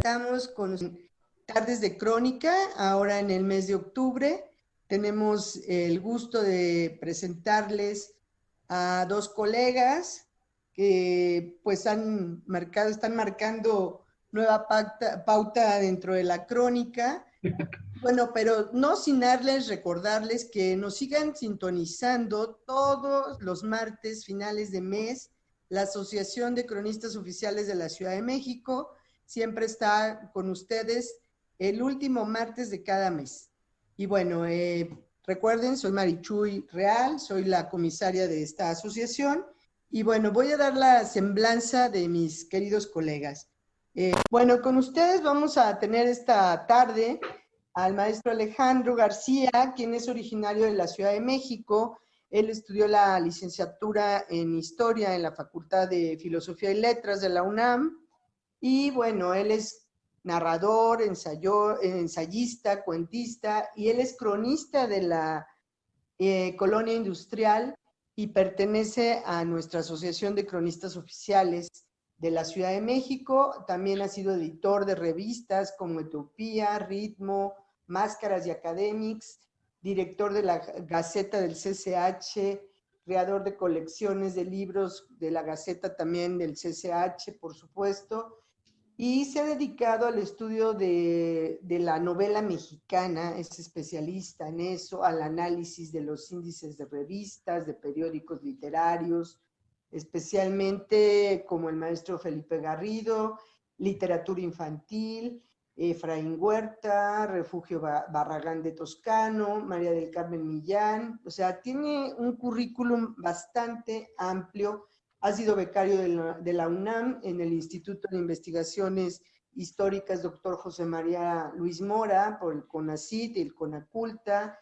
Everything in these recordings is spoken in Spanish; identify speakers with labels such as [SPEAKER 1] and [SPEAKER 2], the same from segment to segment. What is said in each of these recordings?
[SPEAKER 1] Estamos con Tardes de Crónica, ahora en el mes de octubre. Tenemos el gusto de presentarles a dos colegas que pues están marcando nueva pauta dentro de la crónica. Bueno, pero no sin recordarles que nos sigan sintonizando todos los martes finales de mes. La Asociación de Cronistas Oficiales de la Ciudad de México siempre está con ustedes el último martes de cada mes. Y bueno, recuerden, soy Marichuy Real, soy la comisaria de esta asociación. Y bueno, voy a dar la semblanza de mis queridos colegas. Bueno, con ustedes vamos a tener esta tarde al maestro Alejandro García, quien es originario de la Ciudad de México. Él estudió la licenciatura en Historia en la Facultad de Filosofía y Letras de la UNAM. Y bueno, él es narrador, ensayista, cuentista, y él es cronista de la Colonia Industrial y pertenece a nuestra Asociación de Cronistas Oficiales de la Ciudad de México. También ha sido editor de revistas como Utopía, Ritmo, Máscaras y Academics, director de la Gaceta del CCH, creador de colecciones de libros de la Gaceta también del CCH, por supuesto, y se ha dedicado al estudio de la novela mexicana, es especialista en eso, al análisis de los índices de revistas, de periódicos literarios, especialmente como el maestro Felipe Garrido, literatura infantil, Efraín Huerta, Refugio Barragán de Toscano, María del Carmen Millán. O sea, tiene un currículum bastante amplio. Ha sido becario de la UNAM en el Instituto de Investigaciones Históricas Dr. José María Luis Mora, por el CONACYT y el CONACULTA.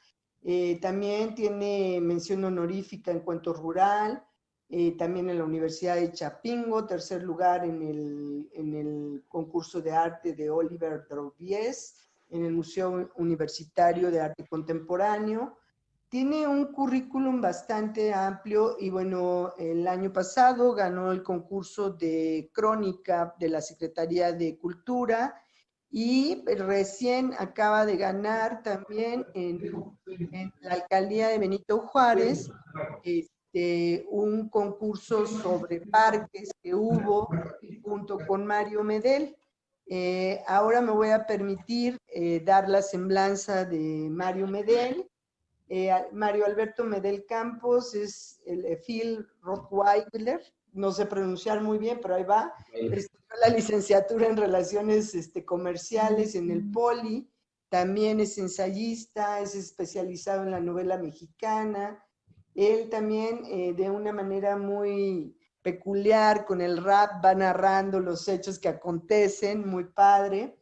[SPEAKER 1] También tiene mención honorífica en cuento rural, también en la Universidad de Chapingo, tercer lugar en el concurso de arte de Oliver Drobies, en el Museo Universitario de Arte Contemporáneo. Tiene un currículum bastante amplio y bueno, el año pasado ganó el concurso de crónica de la Secretaría de Cultura y recién acaba de ganar también en la alcaldía de Benito Juárez un concurso sobre parques que hubo junto con Mario Medel. Ahora me voy a permitir dar la semblanza de Mario Medel. Mario Alberto Medel Campos es el Phil Rottweiler, no sé pronunciar muy bien, pero ahí va. Estudió la licenciatura en Relaciones Comerciales en el Poli, también es ensayista, es especializado en la novela mexicana. Él también, de una manera muy peculiar, con el rap, va narrando los hechos que acontecen, muy padre.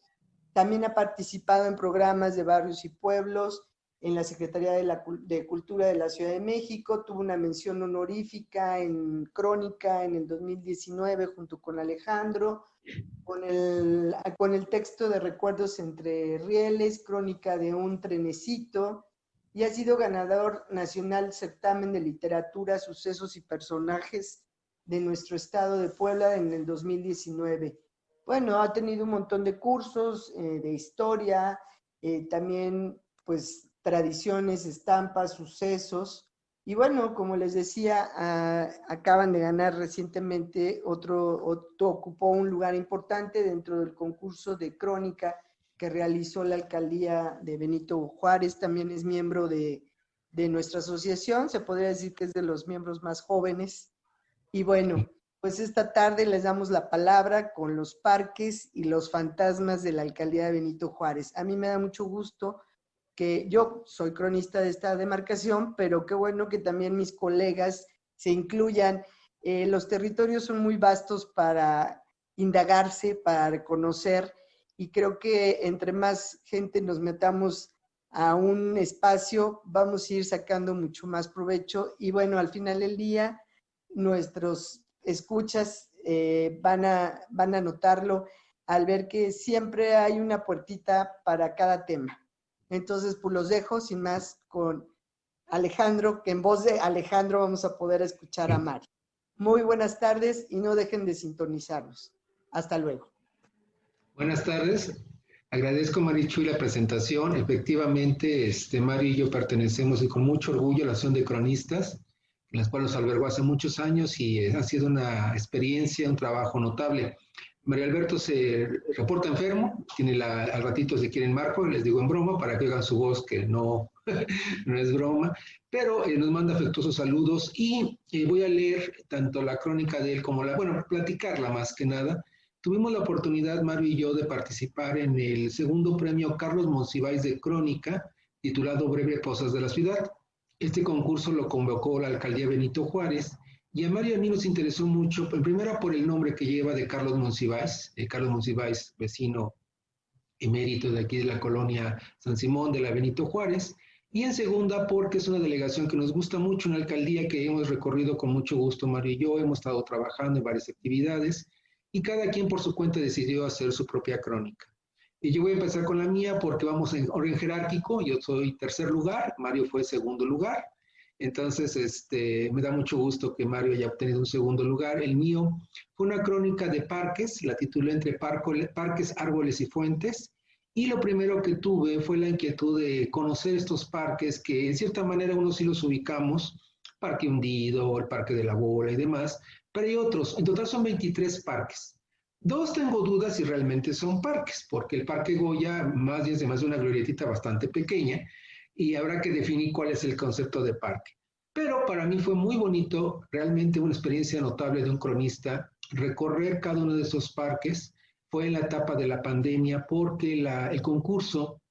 [SPEAKER 1] También ha participado en programas de barrios y pueblos, en la Secretaría de Cultura de la Ciudad de México, tuvo una mención honorífica en Crónica en el 2019 junto con Alejandro, con el texto de Recuerdos entre Rieles, Crónica de un trenecito, y ha sido ganador nacional certamen de literatura, sucesos y personajes de nuestro estado de Puebla en el 2019. Bueno, ha tenido un montón de cursos de historia, también pues tradiciones, estampas, sucesos. Y bueno, como les decía, acaban de ganar recientemente ocupó un lugar importante dentro del concurso de crónica que realizó la alcaldía de Benito Juárez. También es miembro de nuestra asociación, se podría decir que es de los miembros más jóvenes. Y bueno, pues esta tarde les damos la palabra con los parques y los fantasmas de la alcaldía de Benito Juárez. A mí me da mucho gusto que yo soy cronista de esta demarcación, pero qué bueno que también mis colegas se incluyan. Los territorios son muy vastos para indagarse, para reconocer, y creo que entre más gente nos metamos a un espacio, vamos a ir sacando mucho más provecho. Y bueno, al final del día, nuestros escuchas van a notarlo al ver que siempre hay una puertita para cada tema. Entonces, pues los dejo sin más con Alejandro, que en voz de Alejandro vamos a poder escuchar a Mari. Muy buenas tardes y no dejen de sintonizarnos. Hasta luego.
[SPEAKER 2] Buenas tardes. Agradezco, Marichuy, la presentación. Efectivamente, Mario y yo pertenecemos y con mucho orgullo a la Asociación de Cronistas, en las cuales los albergó hace muchos años y ha sido una experiencia, un trabajo notable. Mario Alberto se reporta enfermo, al ratito si quieren marco, les digo en broma para que oigan su voz que no, no es broma, pero nos manda afectuosos saludos y voy a leer tanto la crónica de él como bueno, platicarla más que nada. Tuvimos la oportunidad, Mario y yo, de participar en el segundo premio Carlos Monsiváis de Crónica, titulado Breve Cosas de la Ciudad. Este concurso lo convocó la alcaldía Benito Juárez y a Mario y a mí nos interesó mucho, en primera por el nombre que lleva de Carlos Monsiváis, vecino emérito de aquí de la colonia San Simón de la Benito Juárez, y en segunda porque es una delegación que nos gusta mucho, una alcaldía que hemos recorrido con mucho gusto Mario y yo, hemos estado trabajando en varias actividades y cada quien por su cuenta decidió hacer su propia crónica. Y yo voy a empezar con la mía porque vamos en orden jerárquico, yo soy tercer lugar, Mario fue segundo lugar, entonces me da mucho gusto que Mario haya obtenido un segundo lugar. El mío fue una crónica de parques, la titulé Entre Parques, Árboles y Fuentes, y lo primero que tuve fue la inquietud de conocer estos parques que en cierta manera unos sí los ubicamos, Parque Hundido, el Parque de la Bola y demás, pero hay otros, en total son 23 parques. Dos tengo dudas si realmente son parques, porque el Parque Goya más bien es más de una glorietita bastante pequeña y habrá que definir cuál es el concepto de parque. Pero para mí fue muy bonito, realmente una experiencia notable de un cronista, recorrer cada uno de esos parques. Fue en la etapa de la pandemia porque el concurso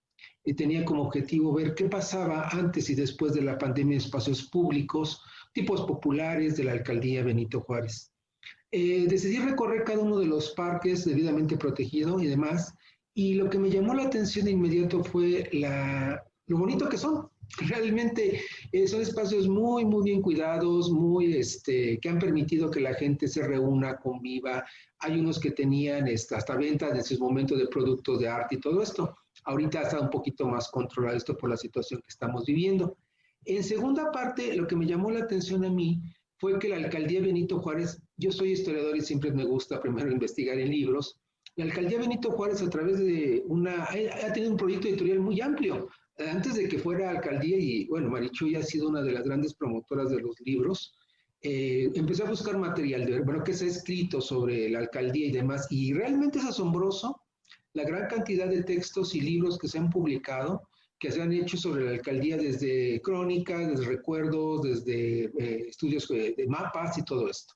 [SPEAKER 2] tenía como objetivo ver qué pasaba antes y después de la pandemia en espacios públicos, tipos populares de la alcaldía Benito Juárez. Decidí recorrer cada uno de los parques debidamente protegido y demás, y lo que me llamó la atención de inmediato fue lo bonito que son. Realmente son espacios muy, muy bien cuidados, que han permitido que la gente se reúna, conviva. Hay unos que tenían hasta ventas en sus momentos de productos de arte y todo esto. Ahorita está un poquito más controlado esto por la situación que estamos viviendo. En segunda parte, lo que me llamó la atención a mí fue que la alcaldía Benito Juárez, yo soy historiador y siempre me gusta primero investigar en libros, la alcaldía Benito Juárez a través de ha tenido un proyecto editorial muy amplio. Antes de que fuera alcaldía, y bueno, Marichuy ha sido una de las grandes promotoras de los libros, empecé a buscar material de, bueno, que se ha escrito sobre la alcaldía y demás, y realmente es asombroso la gran cantidad de textos y libros que se han publicado, que se han hecho sobre la alcaldía desde crónicas, desde recuerdos, desde estudios de mapas y todo esto.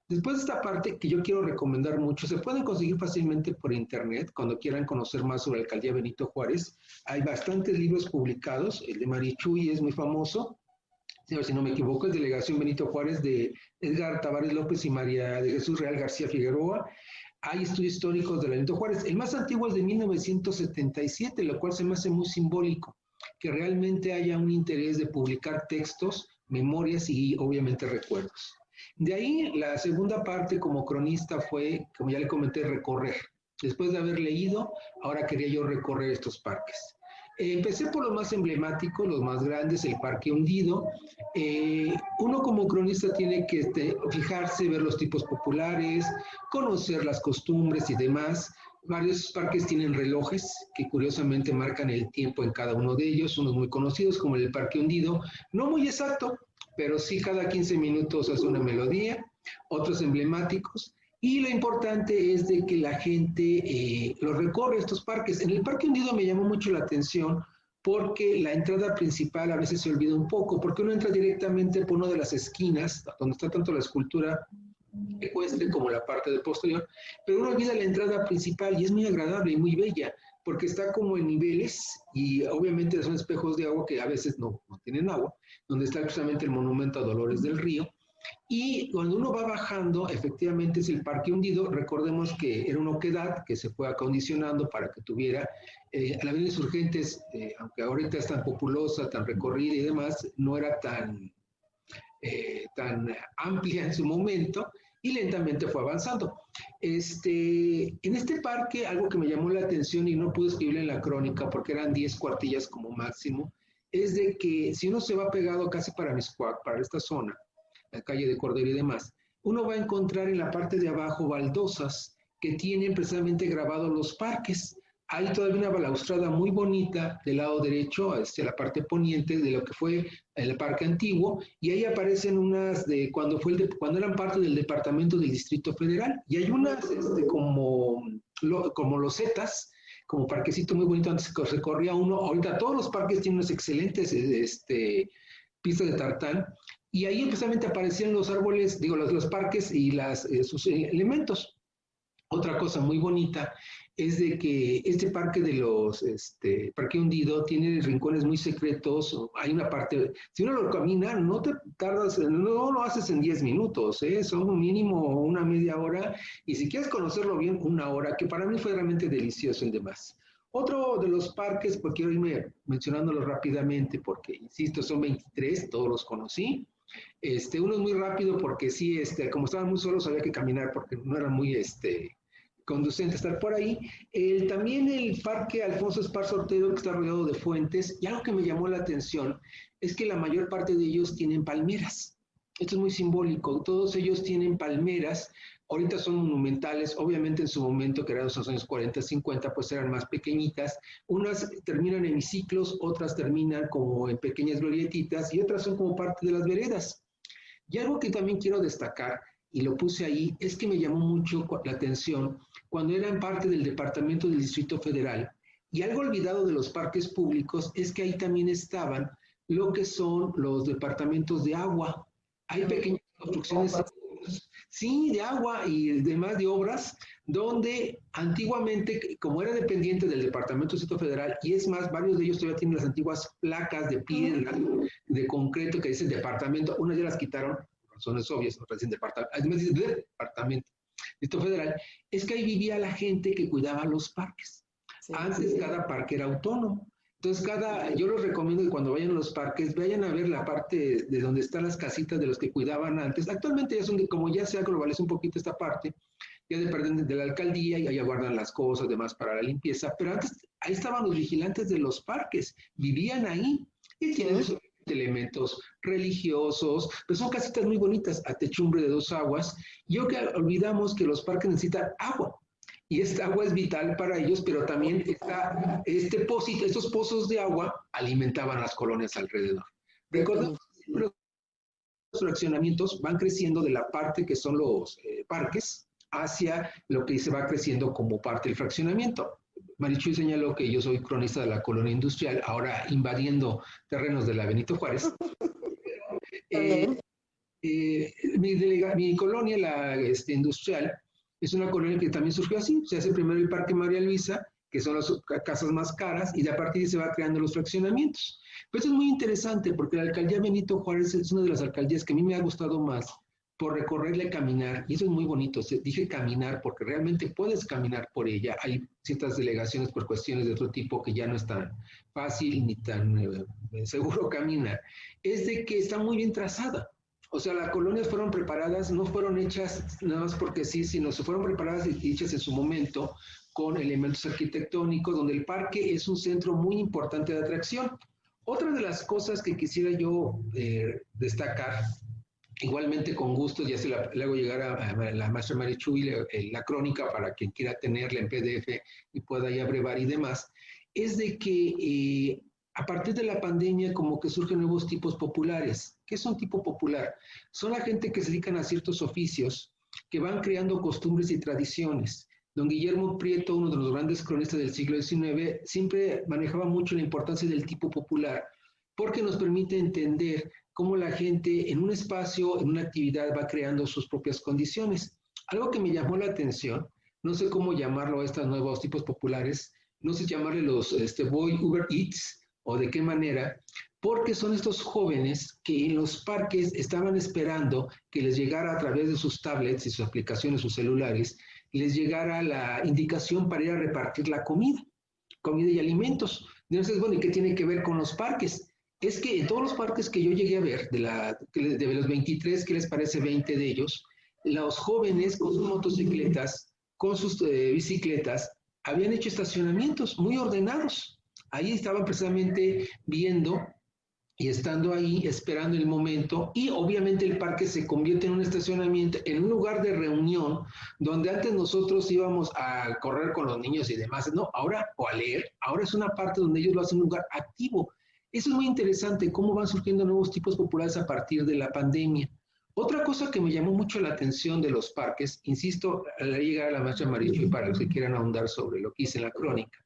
[SPEAKER 2] Después de esta parte que yo quiero recomendar mucho, se pueden conseguir fácilmente por internet cuando quieran conocer más sobre la alcaldía Benito Juárez. Hay bastantes libros publicados, el de Marichuy es muy famoso, si no me equivoco, es Delegación Benito Juárez de Edgar Tavares López y María de Jesús Real García Figueroa. Hay estudios históricos de la Benito Juárez. El más antiguo es de 1977, lo cual se me hace muy simbólico, que realmente haya un interés de publicar textos, memorias y obviamente recuerdos. De ahí la segunda parte como cronista fue, como ya le comenté, recorrer. Después de haber leído, ahora quería yo recorrer estos parques. Empecé por los más emblemáticos, los más grandes, el Parque Hundido. Uno como cronista tiene que fijarse, ver los tipos populares, conocer las costumbres y demás. Varios parques tienen relojes que curiosamente marcan el tiempo en cada uno de ellos, unos muy conocidos como el Parque Hundido, no muy exacto, pero sí cada 15 minutos hace una melodía, otros emblemáticos. Y lo importante es de que la gente lo recorre estos parques. En el Parque Hundido me llamó mucho la atención porque la entrada principal a veces se olvida un poco, porque uno entra directamente por una de las esquinas, donde está tanto la escultura ecuestre como la parte del posterior, pero uno olvida la entrada principal y es muy agradable y muy bella, porque está como en niveles y obviamente son espejos de agua que a veces no tienen agua, donde está justamente el monumento a Dolores del Río. Y cuando uno va bajando, efectivamente es el Parque Hundido. Recordemos que era una oquedad que se fue acondicionando para que tuviera la Avenida Insurgentes, aunque ahorita es tan populosa, tan recorrida y demás, no era tan amplia en su momento y lentamente fue avanzando. En este parque, algo que me llamó la atención y no pude escribirlo en la crónica porque eran 10 cuartillas como máximo, es de que si uno se va pegado casi para Miscuac, para esta zona, la calle de Cordero y demás, uno va a encontrar en la parte de abajo baldosas que tienen precisamente grabados los parques. Hay todavía una balaustrada muy bonita del lado derecho, la parte poniente de lo que fue el parque antiguo, y ahí aparecen unas de cuando eran parte del departamento del Distrito Federal, y hay unas como losetas, como parquecito muy bonito, antes se corría uno. Ahorita todos los parques tienen unos excelentes pistas de tartán, y ahí precisamente aparecían los árboles, digo, los parques y sus elementos. Otra cosa muy bonita es de que este parque Parque Hundido tiene rincones muy secretos. Hay una parte, si uno lo camina, no te tardas, no lo haces en 10 minutos, son un mínimo una media hora, y si quieres conocerlo bien, una hora, que para mí fue realmente delicioso el demás. Otro de los parques, porque quiero irme mencionándolos rápidamente, porque, insisto, son 23, todos los conocí. Uno es muy rápido porque sí, como estaban muy solos, había que caminar porque no era muy conducente estar por ahí. También el Parque Alfonso Esparza Ortego, que está rodeado de fuentes, y algo que me llamó la atención es que la mayor parte de ellos tienen palmeras. Esto es muy simbólico, todos ellos tienen palmeras. Ahorita son monumentales, obviamente en su momento, que eran los años 40, 50, pues eran más pequeñitas. Unas terminan en hemiciclos, otras terminan como en pequeñas glorietitas, y otras son como parte de las veredas. Y algo que también quiero destacar, y lo puse ahí, es que me llamó mucho la atención cuando eran parte del Departamento del Distrito Federal. Y algo olvidado de los parques públicos es que ahí también estaban lo que son los departamentos de agua. Hay pequeñas construcciones, sí, de agua y demás de obras, donde antiguamente, como era dependiente del Departamento del Distrito Federal, y es más, varios de ellos todavía tienen las antiguas placas de piedra, de concreto que dicen departamento, unas ya las quitaron, por razones obvias, otras dicen departamento. Distrito Federal, es que ahí vivía la gente que cuidaba los parques. Sí, antes cada parque era autónomo. Entonces, yo les recomiendo que cuando vayan a los parques, vayan a ver la parte de donde están las casitas de los que cuidaban antes. Actualmente ya son, como ya se ha globalizado un poquito esta parte, ya dependen de la alcaldía y allá guardan las cosas, demás para la limpieza. Pero antes, ahí estaban los vigilantes de los parques, vivían ahí y tienen sus elementos religiosos, pues son casitas muy bonitas, a techumbre de 2 aguas. Yo que olvidamos que los parques necesitan agua, y esta agua es vital para ellos, pero también estos pozos de agua alimentaban las colonias alrededor. Recordemos que los fraccionamientos van creciendo de la parte que son los parques hacia lo que se va creciendo como parte del fraccionamiento. Marichuy señaló que yo soy cronista de la colonia industrial, ahora invadiendo terrenos de la Benito Juárez. Mi colonia, la industrial, es una colonia que también surgió así. Se hace primero el Parque María Luisa, que son las casas más caras, y de a partir de ahí se va creando los fraccionamientos. Pero esto es muy interesante porque la alcaldía Benito Juárez es una de las alcaldías que a mí me ha gustado más por recorrerla y caminar, y eso es muy bonito. Dije caminar porque realmente puedes caminar por ella. Hay ciertas delegaciones por cuestiones de otro tipo que ya no es tan fácil ni tan seguro caminar. Es de que está muy bien trazada. O sea, las colonias fueron preparadas, no fueron hechas nada más porque sí, sino se fueron preparadas y hechas en su momento con elementos arquitectónicos, donde el parque es un centro muy importante de atracción. Otra de las cosas que quisiera yo destacar, igualmente con gusto, ya le hago llegar a la maestra Marichuy la crónica para quien quiera tenerla en PDF y pueda ya brevar y demás, es de que a partir de la pandemia como que surgen nuevos tipos populares. ¿Qué es un tipo popular? Son la gente que se dedican a ciertos oficios que van creando costumbres y tradiciones. Don Guillermo Prieto, uno de los grandes cronistas del siglo XIX, siempre manejaba mucho la importancia del tipo popular, porque nos permite entender cómo la gente en un espacio, en una actividad, va creando sus propias condiciones. Algo que me llamó la atención, no sé cómo llamarlo a estos nuevos tipos populares, no sé llamarle los Boy Uber Eats o de qué manera, porque son estos jóvenes que en los parques estaban esperando que les llegara a través de sus tablets y sus aplicaciones, sus celulares, les llegara la indicación para ir a repartir la comida y alimentos. Entonces, bueno, ¿y qué tiene que ver con los parques? Es que en todos los parques que yo llegué a ver, de los 23, ¿qué les parece 20 de ellos? Los jóvenes con sus motocicletas, con sus bicicletas, habían hecho estacionamientos muy ordenados. Ahí estaban precisamente viendo y estando ahí, esperando el momento, y obviamente el parque se convierte en un estacionamiento, en un lugar de reunión, donde antes nosotros íbamos a correr con los niños y demás, no, ahora, o a leer, ahora es una parte donde ellos lo hacen un lugar activo. Eso es muy interesante, cómo van surgiendo nuevos tipos populares a partir de la pandemia. Otra cosa que me llamó mucho la atención de los parques, insisto, al llegar a la maestra Marichu y para los que quieran ahondar sobre lo que hice en la crónica,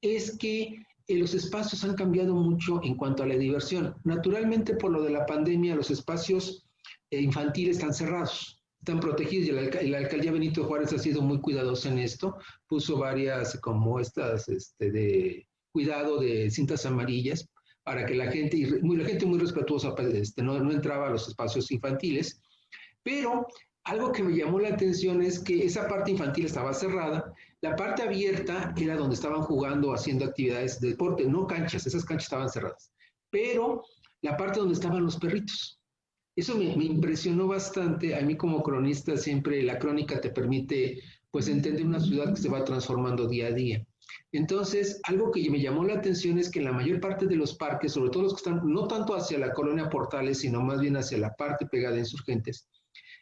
[SPEAKER 2] es que los espacios han cambiado mucho en cuanto a la diversión. Naturalmente, por lo de la pandemia, los espacios infantiles están cerrados, están protegidos, y la alcaldía Benito Juárez ha sido muy cuidadosa en esto, puso varias como estas de cuidado de cintas amarillas para que la gente muy respetuosa no entraba a los espacios infantiles, pero algo que me llamó la atención es que esa parte infantil estaba cerrada, la parte abierta era donde estaban jugando, haciendo actividades de deporte, no canchas, esas canchas estaban cerradas, pero la parte donde estaban los perritos. Eso me impresionó bastante. A mí como cronista siempre la crónica te permite pues entender una ciudad que se va transformando día a día. Entonces, algo que me llamó la atención es que en la mayor parte de los parques, sobre todo los que están no tanto hacia la colonia Portales, sino más bien hacia la parte pegada a Insurgentes,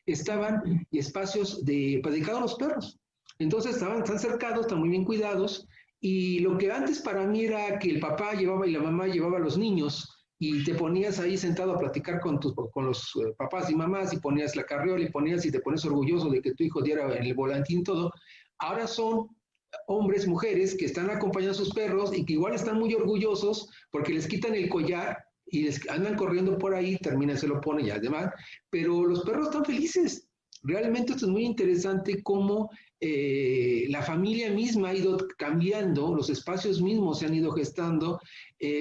[SPEAKER 2] estaban espacios dedicados a los perros. Entonces están cercados, están muy bien cuidados, y lo que antes para mí era que el papá llevaba y la mamá llevaba a los niños y te ponías ahí sentado a platicar con los papás y mamás y ponías la carriola y te pones orgulloso de que tu hijo diera en el volantín todo. Ahora son hombres, mujeres que están acompañando a sus perros y que igual están muy orgullosos porque les quitan el collar y andan corriendo por ahí, terminan, se lo ponen y además, pero los perros están felices. Realmente esto es muy interesante cómo la familia misma ha ido cambiando, los espacios mismos se han ido gestando.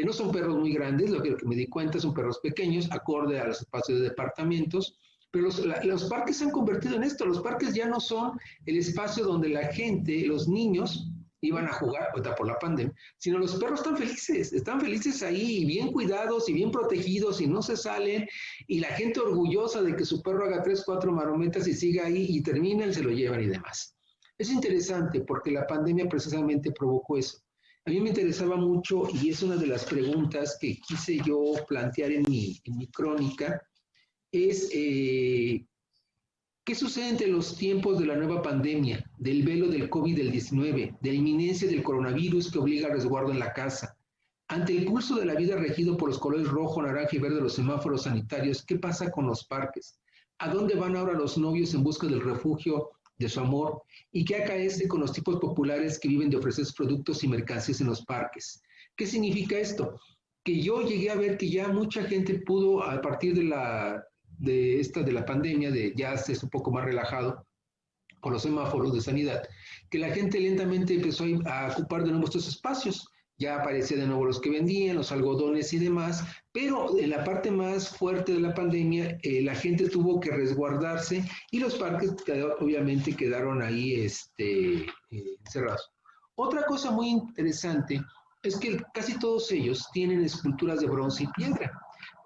[SPEAKER 2] No son perros muy grandes, lo que me di cuenta son perros pequeños, acorde a los espacios de departamentos, pero los parques se han convertido en esto. Los parques ya no son el espacio donde la gente, los niños, iban a jugar, ahorita por la pandemia, sino los perros están felices ahí, bien cuidados y bien protegidos y no se salen, y la gente orgullosa de que su perro haga 3, 4 marometas y siga ahí y terminan, se lo llevan y demás. Es interesante porque la pandemia precisamente provocó eso. A mí me interesaba mucho y es una de las preguntas que quise yo plantear en mi crónica, es ¿qué sucede entre los tiempos de la nueva pandemia, del velo del COVID-19, de la inminencia del coronavirus que obliga al resguardo en la casa? Ante el curso de la vida regido por los colores rojo, naranja y verde de los semáforos sanitarios, ¿qué pasa con los parques? ¿A dónde van ahora los novios en busca del refugio de su amor? ¿Y qué acaece con los tipos populares que viven de ofrecer productos y mercancías en los parques? ¿Qué significa esto? Que yo llegué a ver que ya mucha gente pudo, a partir de la pandemia, de ya es un poco más relajado por los semáforos de sanidad, que la gente lentamente empezó a ocupar de nuevo estos espacios. Ya aparecían de nuevo los que vendían, los algodones y demás, pero en la parte más fuerte de la pandemia, la gente tuvo que resguardarse y los parques obviamente quedaron ahí cerrados. Otra cosa muy interesante es que casi todos ellos tienen esculturas de bronce y piedra.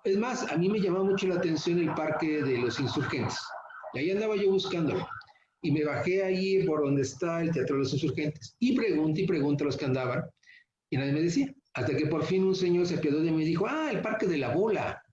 [SPEAKER 2] Es más, a mí me llamaba mucho la atención el Parque de los Insurgentes. Y ahí andaba yo buscándolo. Y me bajé ahí por donde está el Teatro de los Insurgentes. Y pregunté a los que andaban. Y nadie me decía. Hasta que por fin un señor se apiadó de mí y dijo, el Parque de la Bola.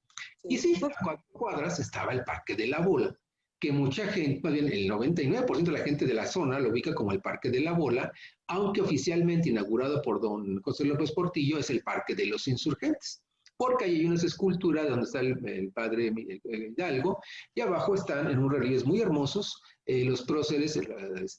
[SPEAKER 2] Y sí, a 4 cuadras estaba el Parque de la Bola, que mucha gente, más bien el 99% de la gente de la zona lo ubica como el Parque de la Bola, aunque oficialmente inaugurado por don José López Portillo es el Parque de los Insurgentes. Porque ahí hay unas esculturas donde está el padre Hidalgo, y abajo están en un relieves muy hermosos los próceres,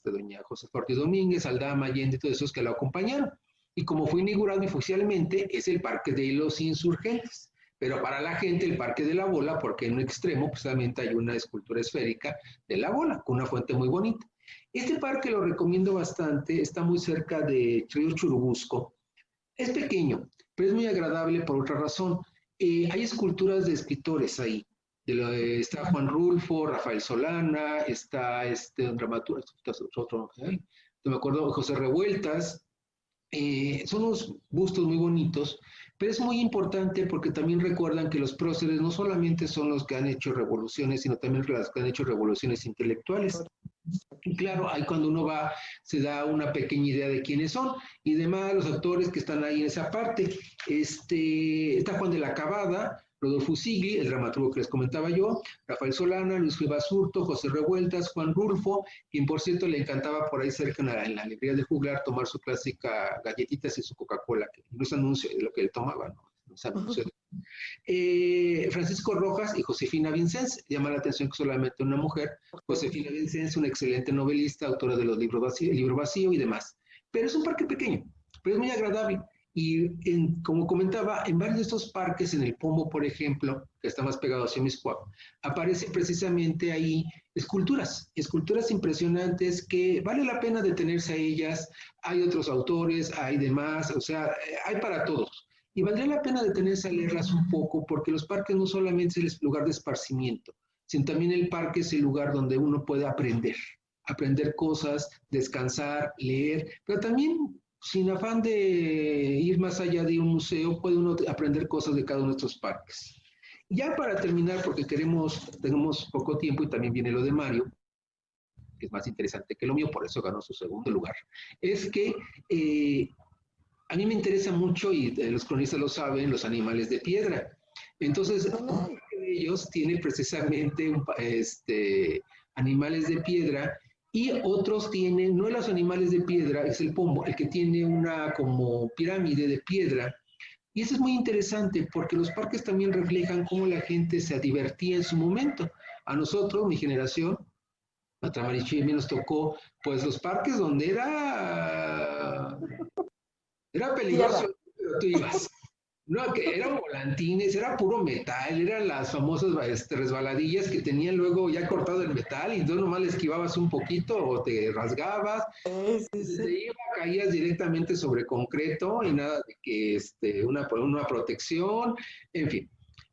[SPEAKER 2] doña José Ortiz Domínguez, Aldama, Allende, todos esos que la acompañaron. Y como fue inaugurado oficialmente, es el Parque de los Insurgentes. Pero para la gente, el Parque de la Bola, porque en un extremo precisamente hay una escultura esférica de la bola, con una fuente muy bonita. Este parque lo recomiendo bastante, está muy cerca de Río Churubusco. Es pequeño, pero es muy agradable por otra razón. Hay esculturas de escritores ahí. Está Juan Rulfo, Rafael Solana, está un dramaturgo, no me acuerdo, José Revueltas, Son unos bustos muy bonitos, pero es muy importante porque también recuerdan que los próceres no solamente son los que han hecho revoluciones, sino también los que han hecho revoluciones intelectuales. Y claro, ahí cuando uno va, se da una pequeña idea de quiénes son y demás los actores que están ahí en esa parte. Está Juan de la Cabada, Rodolfo Sigli, el dramaturgo que les comentaba yo, Rafael Solana, Luis G. Basurto, José Revueltas, Juan Rulfo, quien por cierto le encantaba por ahí cerca en la librería de Juglar tomar su clásica galletitas y su Coca-Cola, que no es anuncio de lo que él tomaba, no es anuncio. Francisco Rojas y Josefina Vicens. Llama la atención que solamente una mujer. Josefina Vicens, una excelente novelista, autora de los libros vacío, el libro vacío y demás. Pero es un parque pequeño, pero es muy agradable. Y como comentaba, en varios de estos parques, en el Pombo, por ejemplo, que está más pegado hacia Miscuac, aparecen precisamente ahí esculturas impresionantes que vale la pena detenerse a ellas. Hay otros autores, hay demás, o sea, hay para todos. Y valdría la pena detenerse a leerlas un poco, porque los parques no solamente es el lugar de esparcimiento, sino también el parque es el lugar donde uno puede aprender cosas, descansar, leer, pero también sin afán de ir más allá de un museo, puede uno aprender cosas de cada uno de estos parques. Ya para terminar, porque tenemos poco tiempo y también viene lo de Mario, que es más interesante que lo mío, por eso ganó su segundo lugar, es que a mí me interesa mucho, y los cronistas lo saben, los animales de piedra. Entonces, uno de ellos tiene precisamente animales de piedra y otros tienen, no los animales de piedra, es el Pombo, el que tiene una como pirámide de piedra. Y eso es muy interesante porque los parques también reflejan cómo la gente se divertía en su momento. A nosotros, mi generación, a Tamarichi y a mí nos tocó, pues los parques donde era peligroso, pero tú ibas. No, que eran volantines, era puro metal, eran las famosas resbaladillas que tenían luego ya cortado el metal y tú nomás le esquivabas un poquito o te rasgabas. Te iba, caías directamente sobre concreto y nada de que una protección, en fin.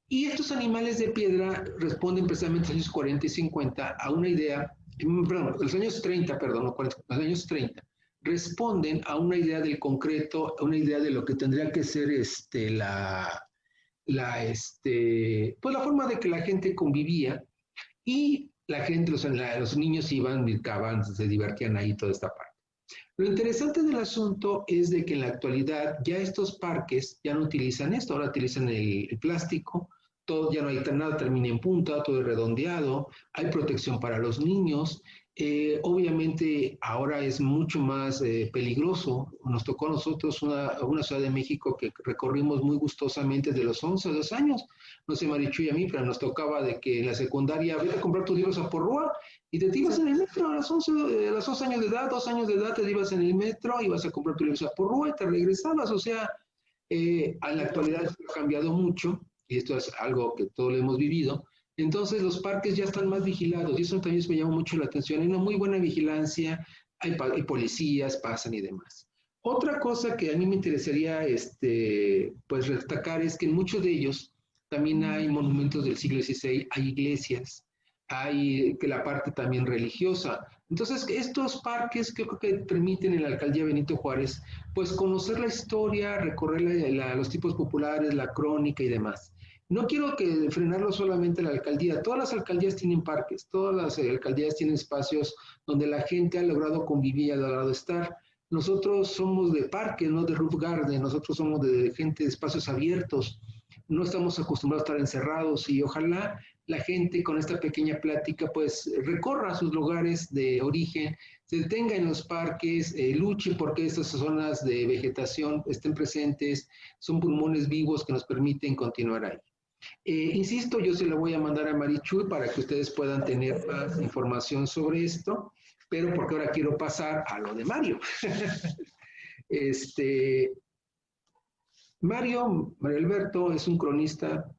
[SPEAKER 2] Y estos animales de piedra responden precisamente en los años 40 y 50 a una idea, perdón, los años 30, perdón, no 40, los años 30 responden a una idea del concreto, a una idea de lo que tendría que ser pues la forma de que la gente convivía y la gente, los niños iban, brincaban, se divertían ahí toda esta parte. Lo interesante del asunto es de que en la actualidad ya estos parques ya no utilizan esto, ahora utilizan el plástico, todo, ya no hay nada termina en punta, todo es redondeado, hay protección para los niños. Obviamente ahora es mucho más peligroso. Nos tocó a nosotros una Ciudad de México que recorrimos muy gustosamente de los 11 a 2 años. No sé, Marichu y a mí, pero nos tocaba de que en la secundaria, vete a comprar tus libros a Porrúa y te ibas en el metro a los 11 años de edad, 2 años de edad, te ibas en el metro, ibas a comprar tus libros a Porrúa y te regresabas. O sea, en la actualidad ha cambiado mucho y esto es algo que todos lo hemos vivido. Entonces los parques ya están más vigilados y eso también me llama mucho la atención. Hay una muy buena vigilancia, hay policías, pasan y demás. Otra cosa que a mí me interesaría pues destacar es que en muchos de ellos también hay monumentos del siglo XVI, hay iglesias, hay que la parte también religiosa. Entonces estos parques creo que permiten en la alcaldía Benito Juárez pues conocer la historia, recorrer los tipos populares, la crónica y demás. No quiero que frenarlo solamente la alcaldía. Todas las alcaldías tienen parques, todas las alcaldías tienen espacios donde la gente ha logrado convivir y ha logrado estar. Nosotros somos de parques, no de roof garden, nosotros somos de gente de espacios abiertos. No estamos acostumbrados a estar encerrados y ojalá la gente con esta pequeña plática pues recorra sus lugares de origen, se detenga en los parques, luche porque estas zonas de vegetación estén presentes, son pulmones vivos que nos permiten continuar ahí. Insisto, yo se lo voy a mandar a Marichuy para que ustedes puedan tener más información sobre esto, pero porque ahora quiero pasar a lo de Mario. Mario Alberto es un cronista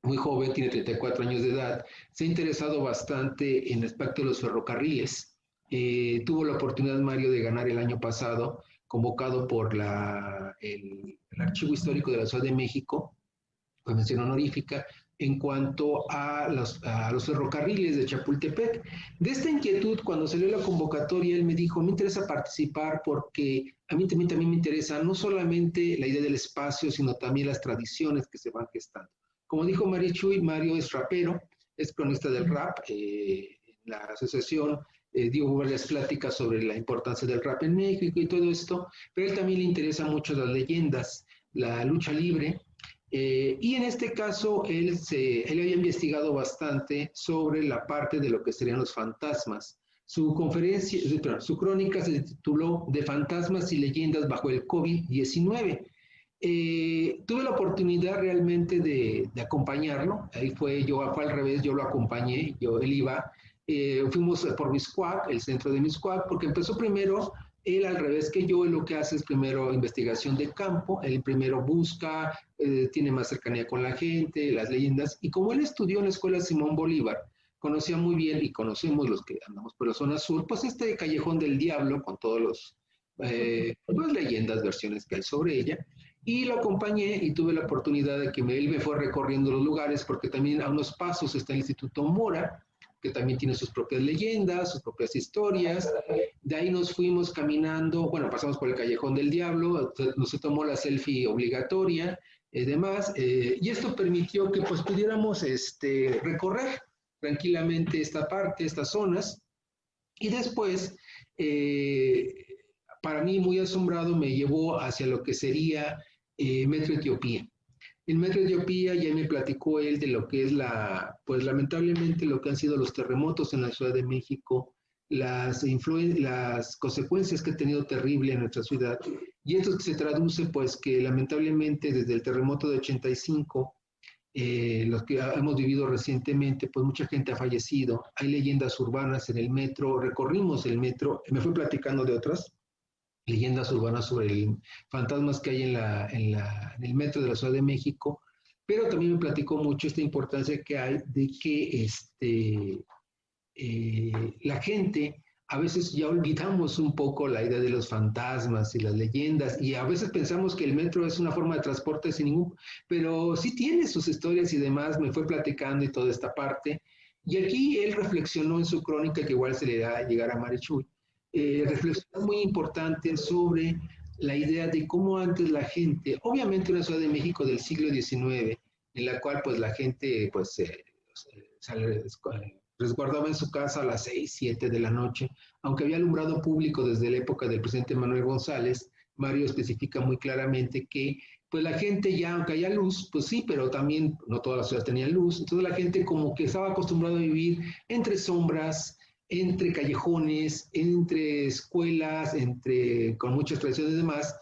[SPEAKER 2] muy joven, tiene 34 años de edad, se ha interesado bastante en el aspecto de los ferrocarriles. Tuvo la oportunidad, Mario, de ganar el año pasado, convocado por el Archivo Histórico de la Ciudad de México, con mención honorífica, en cuanto a los ferrocarriles de Chapultepec. De esta inquietud, cuando salió la convocatoria, él me dijo, me interesa participar porque a mí también me interesa no solamente la idea del espacio, sino también las tradiciones que se van gestando. Como dijo Marichuy, Mario es rapero, es cronista del rap, la asociación dio varias pláticas sobre la importancia del rap en México y todo esto, pero a él también le interesa mucho las leyendas, la lucha libre, y en este caso él había investigado bastante sobre la parte de lo que serían los fantasmas. Su crónica se tituló De fantasmas y leyendas bajo el COVID-19. Tuve la oportunidad realmente de acompañarlo, ahí fue al revés, yo lo acompañé, él iba, fuimos por Miscuac, el centro de Miscuac, porque empezó primero, él al revés que yo, él lo que hace es primero investigación de campo, él primero busca, tiene más cercanía con la gente, las leyendas, y como él estudió en la escuela Simón Bolívar, conocía muy bien, y conocemos los que andamos por la zona sur, pues este Callejón del Diablo, con todos los pues, leyendas, versiones que hay sobre ella, y lo acompañé y tuve la oportunidad de que él me fue recorriendo los lugares, porque también a unos pasos está el Instituto Mora, que también tiene sus propias leyendas, sus propias historias. De ahí nos fuimos caminando, bueno, pasamos por el Callejón del Diablo, nos tomó la selfie obligatoria y demás, y esto permitió que pues pudiéramos recorrer tranquilamente esta parte, estas zonas, y después, para mí muy asombrado, me llevó hacia lo que sería Metro Etiopía. En Metro Etiopía ya me platicó él de lo que es pues lamentablemente lo que han sido los terremotos en la Ciudad de México, las consecuencias que ha tenido terrible en nuestra ciudad, y esto se traduce pues que lamentablemente desde el terremoto de 85, los que hemos vivido recientemente, pues mucha gente ha fallecido, hay leyendas urbanas en el metro, recorrimos el metro, me fui platicando de otras leyendas urbanas sobre fantasmas que hay en el metro de la Ciudad de México, pero también me platicó mucho esta importancia que hay de que la gente, a veces ya olvidamos un poco la idea de los fantasmas y las leyendas, y a veces pensamos que el metro es una forma de transporte pero sí tiene sus historias y demás, me fue platicando y toda esta parte, y aquí él reflexionó en su crónica, que igual se le da a llegar a Marichuy, reflexión muy importante sobre la idea de cómo antes la gente, obviamente una Ciudad de México del siglo XIX, en la cual pues la gente pues resguardaba en su casa a las 6, 7 de la noche, aunque había alumbrado público desde la época del presidente Manuel González. Mario especifica muy claramente que pues la gente ya, aunque haya luz, pues sí, pero también no toda la ciudad tenía luz, entonces la gente como que estaba acostumbrada a vivir entre sombras, entre callejones, entre escuelas, con muchas tradiciones y demás,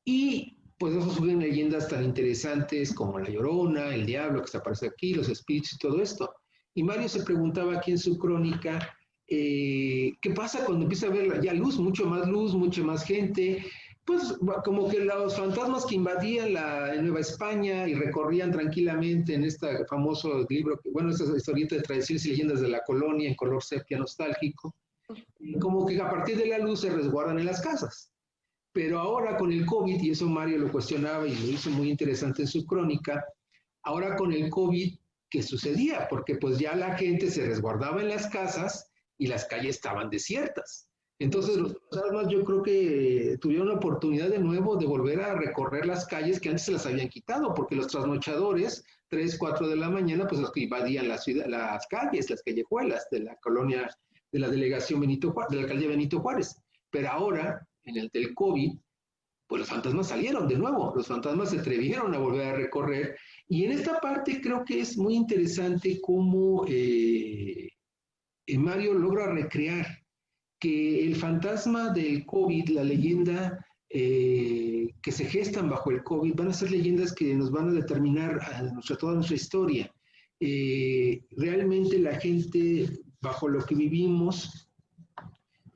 [SPEAKER 2] y pues eso suben leyendas tan interesantes como La Llorona, el Diablo que se aparece aquí, los espíritus y todo esto. Y Mario se preguntaba aquí en su crónica, ¿qué pasa cuando empieza a haber ya mucha más gente? Pues como que los fantasmas que invadían la Nueva España y recorrían tranquilamente en este famoso libro, esta historieta de tradiciones y leyendas de la colonia en color sepia nostálgico, como que a partir de la luz se resguardan en las casas. Pero ahora con el COVID, y eso Mario lo cuestionaba y lo hizo muy interesante en su crónica, ahora con el COVID, ¿qué sucedía? Porque pues ya la gente se resguardaba en las casas y las calles estaban desiertas. Entonces los fantasmas yo creo que tuvieron la oportunidad de nuevo de volver a recorrer las calles que antes se las habían quitado, porque los trasnochadores, 3, 4 de la mañana, pues los que invadían las calles, las callejuelas de la colonia, de la delegación Benito Juárez, de la alcaldía Benito Juárez. Pero ahora, en el del COVID, pues los fantasmas salieron de nuevo, los fantasmas se atrevieron a volver a recorrer, y en esta parte creo que es muy interesante cómo Mario logra recrear que el fantasma del COVID, la leyenda que se gestan bajo el COVID, van a ser leyendas que nos van a determinar toda nuestra historia. Realmente la gente, bajo lo que vivimos,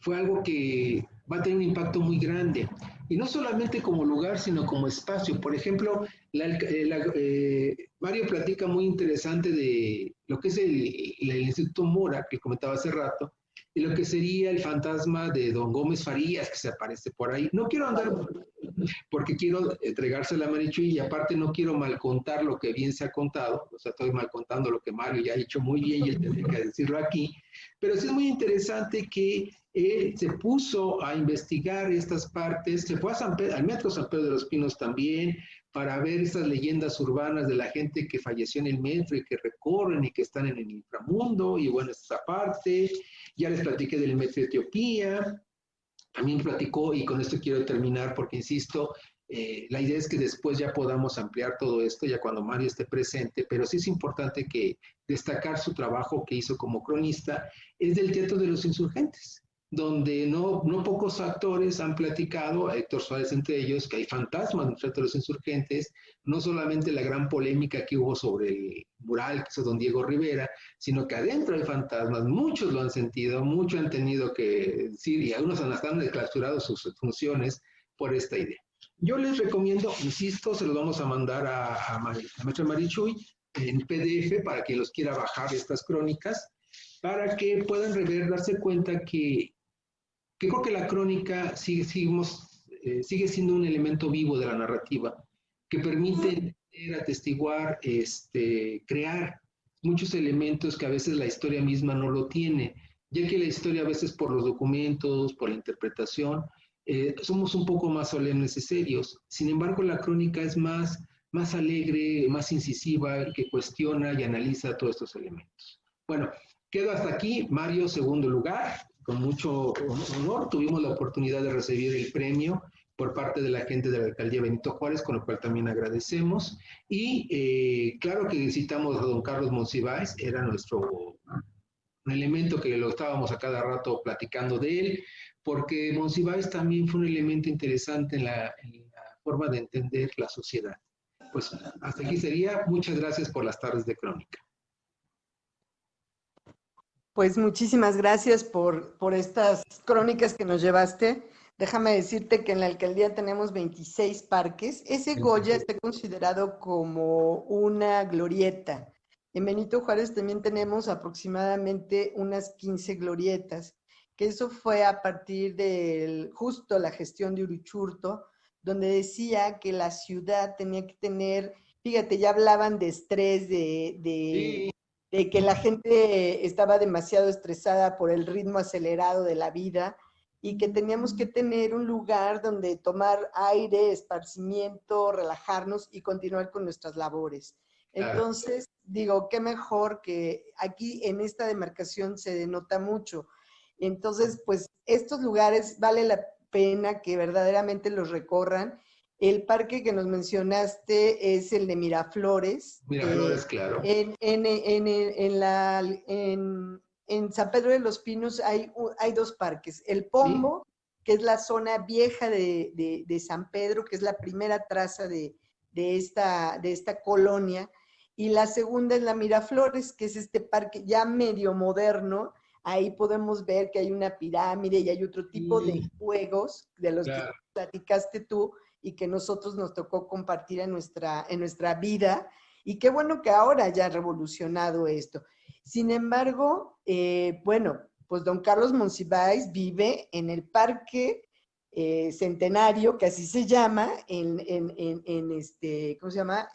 [SPEAKER 2] fue algo que va a tener un impacto muy grande. Y no solamente como lugar, sino como espacio. Por ejemplo, Mario platica muy interesante de lo que es el Instituto Mora, que comentaba hace rato, y lo que sería el fantasma de Don Gómez Farías, que se aparece por ahí. No quiero andar porque quiero entregársela a Marichuy y aparte no quiero mal contar lo que bien se ha contado, o sea, estoy mal contando lo que Mario ya ha hecho muy bien y él tendría que decirlo aquí, pero sí es muy interesante que él se puso a investigar estas partes, se fue a al Metro San Pedro de los Pinos también, para ver esas leyendas urbanas de la gente que falleció en el metro y que recorren y que están en el inframundo, y bueno, esta parte, ya les platiqué del metro de Etiopía, también platicó, y con esto quiero terminar porque insisto, la idea es que después ya podamos ampliar todo esto, ya cuando Mario esté presente, pero sí es importante que destacar su trabajo que hizo como cronista, es del Teatro de los Insurgentes, donde no pocos actores han platicado, Héctor Suárez entre ellos, que hay fantasmas en el Teatro de los Insurgentes, no solamente la gran polémica que hubo sobre el mural que hizo don Diego Rivera, sino que adentro hay fantasmas, muchos lo han sentido, muchos han tenido que decir, y algunos han declausurado sus funciones por esta idea. Yo les recomiendo, insisto, se los vamos a mandar a maestra Marichuy en PDF para quien los quiera bajar estas crónicas, para que puedan rever, darse cuenta que creo que la crónica sigue siendo un elemento vivo de la narrativa, que permite atestiguar, crear muchos elementos que a veces la historia misma no lo tiene, ya que la historia a veces por los documentos, por la interpretación, somos un poco más solemnes y serios. Sin embargo, la crónica es más alegre, más incisiva, que cuestiona y analiza todos estos elementos. Bueno, quedo hasta aquí. Mario, segundo lugar. Con mucho honor tuvimos la oportunidad de recibir el premio por parte de la gente de la alcaldía Benito Juárez, con lo cual también agradecemos. Y claro que citamos a don Carlos Monsiváis, era nuestro un elemento que lo estábamos a cada rato platicando de él, porque Monsiváis también fue un elemento interesante en la forma de entender la sociedad. Pues hasta aquí sería. Muchas gracias por las tardes de crónica.
[SPEAKER 1] Pues muchísimas gracias por estas crónicas que nos llevaste. Déjame decirte que en la alcaldía tenemos 26 parques. Ese Goya está considerado como una glorieta. En Benito Juárez también tenemos aproximadamente unas 15 glorietas, que eso fue a partir de justo la gestión de Uruchurtu, donde decía que la ciudad tenía que tener, fíjate, ya hablaban de estrés,
[SPEAKER 2] Sí.
[SPEAKER 1] de que la gente estaba demasiado estresada por el ritmo acelerado de la vida y que teníamos que tener un lugar donde tomar aire, esparcimiento, relajarnos y continuar con nuestras labores. Entonces, digo, qué mejor que aquí en esta demarcación se denota mucho. Entonces, pues estos lugares vale la pena que verdaderamente los recorran. El parque que nos mencionaste es el de Miraflores.
[SPEAKER 2] Miraflores, claro.
[SPEAKER 1] En San Pedro de los Pinos hay dos parques. El Pombo, ¿sí?, que es la zona vieja de San Pedro, que es la primera traza de esta colonia. Y la segunda es la Miraflores, que es este parque ya medio moderno. Ahí podemos ver que hay una pirámide y hay otro tipo de juegos de los que platicaste tú y que nosotros nos tocó compartir en nuestra vida. Y qué bueno que ahora haya revolucionado esto. Sin embargo, bueno, pues don Carlos Monsiváis vive en el Parque Centenario, que así se llama, ¿cómo se llama?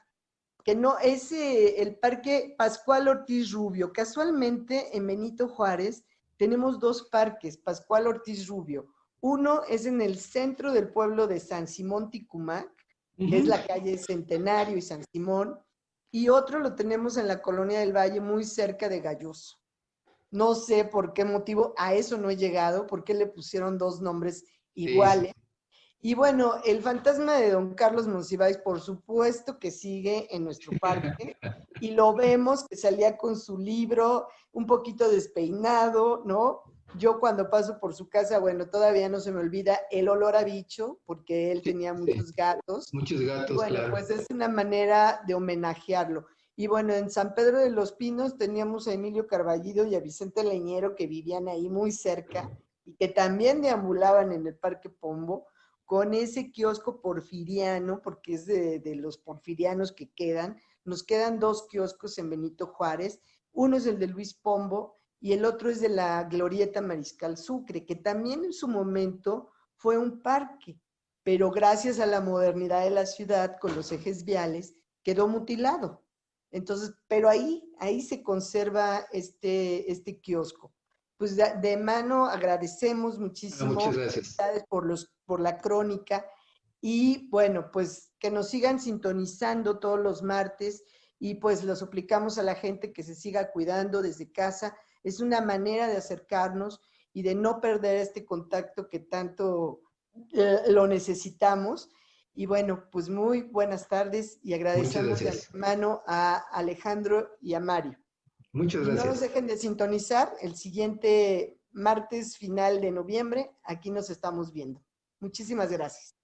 [SPEAKER 1] Que no, es el Parque Pascual Ortiz Rubio. Casualmente en Benito Juárez tenemos dos parques, Pascual Ortiz Rubio. Uno es en el centro del pueblo de San Simón Ticumac, que es la calle Centenario y San Simón, y otro lo tenemos en la Colonia del Valle, muy cerca de Galloso. No sé por qué motivo, a eso no he llegado, por qué le pusieron dos nombres iguales. Sí. Y bueno, el fantasma de don Carlos Monsiváis, por supuesto que sigue en nuestro parque, y lo vemos que salía con su libro, un poquito despeinado, ¿no? Yo cuando paso por su casa, bueno, todavía no se me olvida el olor a bicho, porque él tenía muchos gatos.
[SPEAKER 2] Muchos gatos,
[SPEAKER 1] bueno,
[SPEAKER 2] claro.
[SPEAKER 1] Pues es una manera de homenajearlo. Y bueno, en San Pedro de los Pinos teníamos a Emilio Carballido y a Vicente Leñero, que vivían ahí muy cerca, y que también deambulaban en el Parque Pombo, con ese kiosco porfiriano, porque es de los porfirianos que quedan. Nos quedan dos kioscos en Benito Juárez. Uno es el de Luis Pombo y el otro es de la Glorieta Mariscal Sucre, que también en su momento fue un parque. pero gracias a la modernidad de la ciudad con los ejes viales quedó mutilado. Entonces, pero ahí se conserva este kiosco. Pues de mano agradecemos muchísimo,
[SPEAKER 2] Muchas gracias.
[SPEAKER 1] por la crónica, y bueno, pues que nos sigan sintonizando todos los martes, y pues lo suplicamos a la gente que se siga cuidando desde casa. Es una manera de acercarnos y de no perder este contacto que tanto lo necesitamos. Y bueno, pues muy buenas tardes y
[SPEAKER 2] Muchas
[SPEAKER 1] agradecemos de
[SPEAKER 2] gracias.
[SPEAKER 1] antemano a Alejandro y a Mario.
[SPEAKER 2] Muchas
[SPEAKER 1] Y no nos
[SPEAKER 2] gracias.
[SPEAKER 1] dejen de sintonizar el siguiente martes final de noviembre. Aquí nos estamos viendo. Muchísimas gracias.